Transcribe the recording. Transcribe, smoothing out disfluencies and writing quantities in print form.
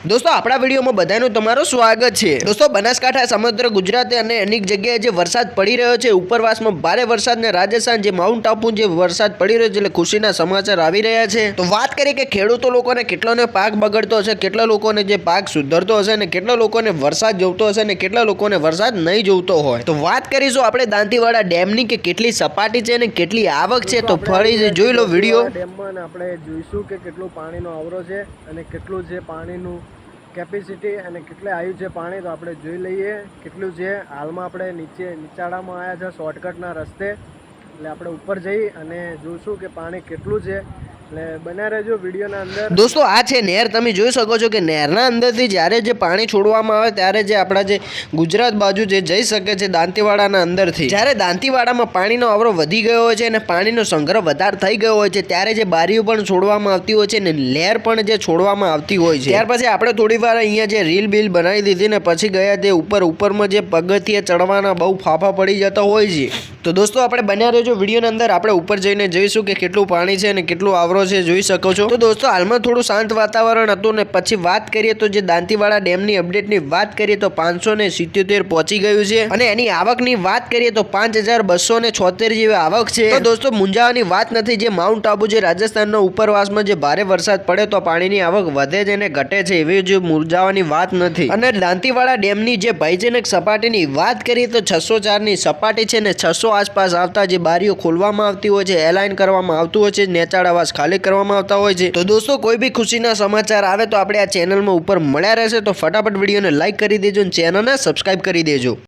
दोस्तों अपना वीडियो में बधाईનું તમારું સ્વાગત છે। दोस्तों બનાસકાંઠા સમગ્ર ગુજરાત અને અનેક જગ્યાએ જે વરસાદ પડી રહ્યો છે ઉપરવાસમાં ભારે વરસાદ ને રાજસ્થાન જે માઉન્ટ આબુ જે વરસાદ પડી રહ્યો છે એટલે ખુશીના સમાચાર આવી રહ્યા છે। તો વાત કરીએ કે ખેડૂતો લોકોને કેટલાને પાક બગડતો હશે, કેટલા લોકોને જે પાક સુધરતો હશે અને કેટલા લોકોને વરસાદ જોઈતો હશે અને કેટલા લોકોને વરસાદ નહીં જોઈતો હોય। તો વાત કરીશું આપણે દાંતીવાડા ડેમની કે કેટલી સપાટી છે અને કેટલી આવક છે। તો ફરી જોઈ લો વિડિયો। ડેમમાં આપણે જોઈશું કે કેટલું પાણીનો આવરો છે અને કેટલું છે પાણીનું કેપેસિટી અને કેટલે આવ્યું છે પાણી। તો આપણે જોઈ લઈએ કેટલું છે। હાલમાં આપણે નીચાડામાં આવ્યા છે શોર્ટકટના રસ્તે, એટલે આપણે ઉપર જઈ અને જોઈશું કે પાણી કેટલું છે। એટલે બન્યા રહેજો વિડીયોના અંદર। दोस्तों आ છે નહેર, તમે જોઈ શકો છો કે નહેરના અંદરથી જ્યારે જે પાણી છોડવામાં આવે ત્યારે જે આપણા જે ગુજરાત બાજુ જે જઈ શકે છે દાંતીવાડાના અંદરથી। જ્યારે દાંતીવાડામાં પાણીનો આવરો વધી ગયો હોય છે અને પાણીનો સંગ્રહ વધારે થઈ ગયો હોય છે ત્યારે જે બારીઓ પણ છોડવામાં આવતી હોય છે ને લહેર પણ જે છોડવામાં આવતી હોય છે। ત્યાર પછી આપણે થોડી વાર અહીંયા જે રીલ બિલ બનાવી દીધી ને પછી ગયા તે ઉપરમાં જે પગથિયે ચડવાના બહુ ફાફા પડી જતા હોય છે। તો દોસ્તો આપણે બન્યા રહેજો વિડીયોના અંદર, આપણે ઉપર જઈને જોઈશું કે કેટલું પાણી છે અને કેટલું આવરો છે, જોઈ શકો છો। તો દોસ્તો હાલમાં થોડું શાંત વાતાવરણ હતું ને પછી વાત કરીએ તો જે દાંતીવાડા ડેમની અપડેટની વાત કરીએ તો 577 પહોંચી ગયું છે અને એની આવકની વાત કરીએ તો 5276 જેવી આવક છે। તો દોસ્તો મૂંઝાવાની વાત નથી, જે માઉન્ટ આબુ જે રાજસ્થાનનો ઉપરવાસમાં જે ભારે વરસાદ પડે તો પાણીની આવક વધે છે અને ઘટે છે, એવી જે મૂંઝાવાની વાત નથી। અને દાંતીવાડા ડેમની જે ભયજનક સપાટીની વાત કરીએ તો 604 ની સપાટી છે ને 600 આસપાસ આવતા જે બારીઓ ખોલવામાં આવતી હોય છે, એલાઇન કરવામાં આવતું હોય છે, નેચાળાવાસ ખાલી કરવામાં આવતા હોય છે। તો દોસ્તો કોઈ બી ખુશીના સમાચાર આવે તો આપણે આ ચેનલમાં ઉપર મળ્યા રહેશે, તો ફટાફટ વિડીયોને લાઈક કરી દેજો અને ચેનલને સબસ્ક્રાઇબ કરી દેજો।